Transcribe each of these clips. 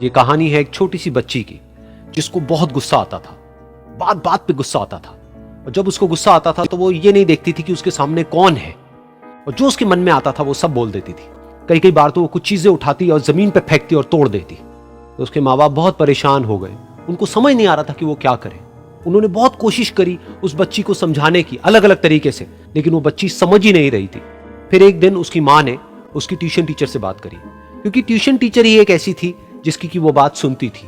ये कहानी है एक छोटी सी बच्ची की जिसको बहुत गुस्सा आता था। बात बात पे गुस्सा आता था और जब उसको गुस्सा आता था तो वो ये नहीं देखती थी कि उसके सामने कौन है और जो उसके मन में आता था वो सब बोल देती थी। कई कई बार तो वो कुछ चीजें उठाती और जमीन पे फेंकती और तोड़ देती। तो उसके माँ बाप बहुत परेशान हो गए। उनको समझ नहीं आ रहा था कि वो क्या करें। उन्होंने बहुत कोशिश करी उस बच्ची को समझाने की अलग अलग तरीके से, लेकिन वो बच्ची समझ ही नहीं रही थी। फिर एक दिन उसकी माँ ने उसकी ट्यूशन टीचर से बात करी, क्योंकि ट्यूशन टीचर ही एक ऐसी थी जिसकी की वो बात सुनती थी।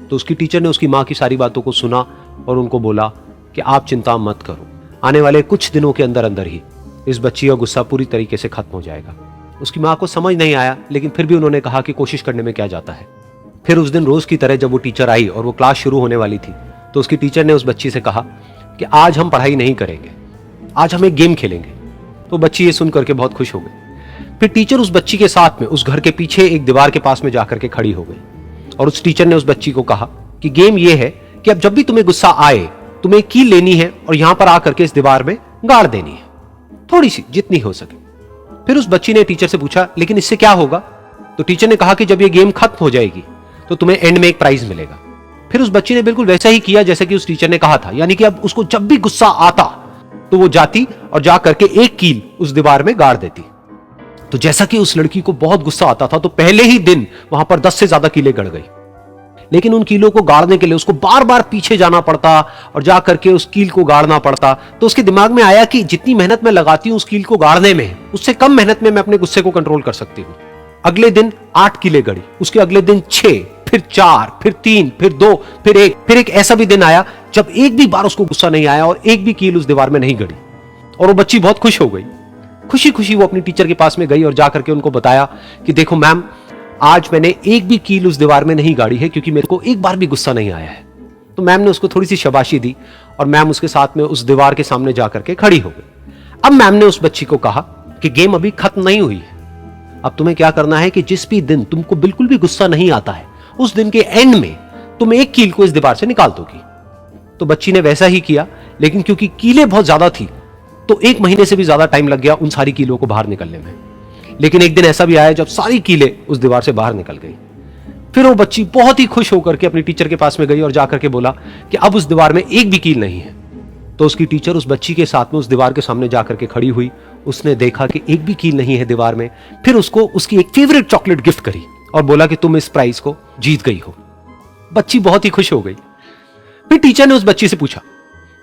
तो उसकी टीचर ने उसकी माँ की सारी बातों को सुना और उनको बोला कि आप चिंता मत करो, आने वाले कुछ दिनों के अंदर अंदर ही इस बच्ची का गुस्सा पूरी तरीके से खत्म हो जाएगा। उसकी माँ को समझ नहीं आया, लेकिन फिर भी उन्होंने कहा कि कोशिश करने में क्या जाता है। फिर उस दिन रोज की तरह जब वो टीचर आई और वो क्लास शुरू होने वाली थी, तो उसकी टीचर ने उस बच्ची से कहा कि आज हम पढ़ाई नहीं करेंगे, आज हम एक गेम खेलेंगे। तो बच्ची ये सुन करके बहुत खुश हो गई। फिर टीचर उस बच्ची के साथ में उस घर के पीछे एक दीवार के पास में जाकर के खड़ी हो गई और उस टीचर ने उस बच्ची को कहा कि गेम ये है कि अब जब भी तुम्हें गुस्सा आए, तुम्हें एक कील लेनी है और यहां पर आकर के इस दीवार में गाड़ देनी है, थोड़ी सी, जितनी हो सके। फिर उस बच्ची ने टीचर से पूछा, लेकिन इससे क्या होगा? तो टीचर ने कहा कि जब ये गेम खत्म हो जाएगी तो तुम्हें एंड में एक प्राइज मिलेगा। फिर उस बच्ची ने बिल्कुल वैसा ही किया जैसे कि उस टीचर ने कहा था, यानी कि अब उसको जब भी गुस्सा आता तो वो जाती और जा करके एक कील उस दीवार में गाड़ देती। तो जैसा कि उस लड़की को बहुत गुस्सा आता था, तो पहले ही दिन वहां पर 10 से ज्यादा कीलें गड़ गई। लेकिन उन कीलों को गाड़ने के लिए उसको बार बार पीछे जाना पड़ता और जा करके उस कील को गाड़ना पड़ता। तो उसके दिमाग में आया कि जितनी मेहनत मैं लगाती हूं उस कील को गाड़ने में, उससे कम मेहनत में मैं अपने गुस्से को कंट्रोल कर सकती हूं। अगले दिन 8 कीलें गड़ी, उसके अगले दिन 6, फिर 4, फिर 3, फिर 2, फिर 1। फिर एक ऐसा भी दिन आया जब एक भी बार उसको गुस्सा नहीं आया और एक भी कील उस दीवार में नहीं गड़ी और वो बच्ची बहुत खुश हो गई। खुशी खुशी वो अपनी टीचर के पास में गई और जाकर के उनको बताया कि देखो मैम, आज मैंने एक भी कील उस दीवार में नहीं गाड़ी है क्योंकि मेरे को एक बार भी गुस्सा नहीं आया है। तो मैम ने उसको थोड़ी सी शाबाशी दी और मैम उसके साथ में उस दीवार के सामने जाकर के खड़ी हो गई। अब मैम ने उस बच्ची को कहा कि गेम अभी खत्म नहीं हुई है, अब तुम्हें क्या करना है कि जिस भी दिन तुमको बिल्कुल भी गुस्सा नहीं आता है उस दिन के एंड में तुम एक कील को इस दीवार से निकाल दोगी। तो बच्ची ने वैसा ही किया, लेकिन क्योंकि कीलें बहुत ज्यादा थी तो 1 महीने से भी ज्यादा टाइम लग गया उन सारी कीलों को बाहर निकलने में। लेकिन एक दिन ऐसा भी आया जब सारी कीलें उस दीवार से बाहर निकल गई। फिर वो बच्ची बहुत ही खुश होकर के अपनी टीचर के पास में गई और जाकर के बोला कि अब उस दीवार में एक भी कील नहीं है। तो उसकी टीचर उस बच्ची के साथ में उस दीवार के सामने जाकर के खड़ी हुई। उसने देखा कि एक भी कील नहीं है दीवार में। फिर उसको उसकी एक फेवरेट चॉकलेट गिफ्ट करी और बोला कि तुम इस प्राइज को जीत गई हो। बच्ची बहुत ही खुश हो गई। फिर टीचर ने उस बच्ची से पूछा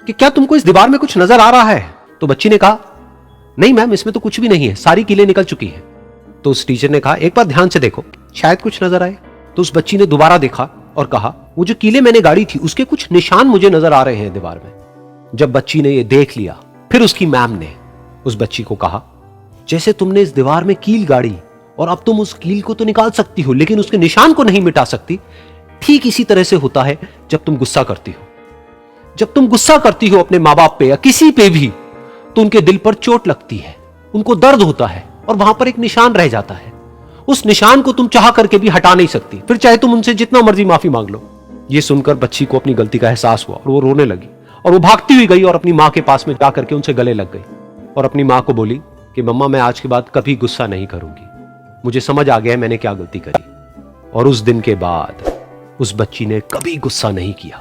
कि क्या तुमको इस दीवार में कुछ नजर आ रहा है? तो बच्ची ने कहा, नहीं मैम, इसमें तो कुछ भी नहीं है, सारी कीलें निकल चुकी हैं। तो उस टीचर ने कहा, एक बार ध्यान से देखो, शायद कुछ नजर आए। तो उस बच्ची ने दोबारा देखा और कहा, वो जो कीलें मैंने गाड़ी थी उसके कुछ निशान मुझे नजर आ रहे हैं दीवार में। जब बच्ची ने ये देख लिया, फिर उसकी मैम ने उस बच्ची को कहा, जैसे तुमने इस दीवार में कील गाड़ी और अब तुम उस कील को तो निकाल सकती हो लेकिन उसके निशान को नहीं मिटा सकती, ठीक इसी तरह से होता है जब तुम गुस्सा करती हो। जब तुम गुस्सा करती हो अपने माँ बाप पे या किसी पे भी, तो उनके दिल पर चोट लगती है, उनको दर्द होता है और वहां पर एक निशान रह जाता है। उस निशान को तुम चाह करके भी हटा नहीं सकती, फिर चाहे तुम उनसे जितना मर्जी माफी मांग लो। ये सुनकर बच्ची को अपनी गलती का एहसास हुआ और वो रोने लगी और वो भागती हुई गई और अपनी माँ के पास में जाकर के उनसे गले लग गई और अपनी माँ को बोली कि मम्मा, मैं आज के बाद कभी गुस्सा नहीं करूंगी, मुझे समझ आ गया है मैंने क्या गलती करी। और उस दिन के बाद उस बच्ची ने कभी गुस्सा नहीं किया।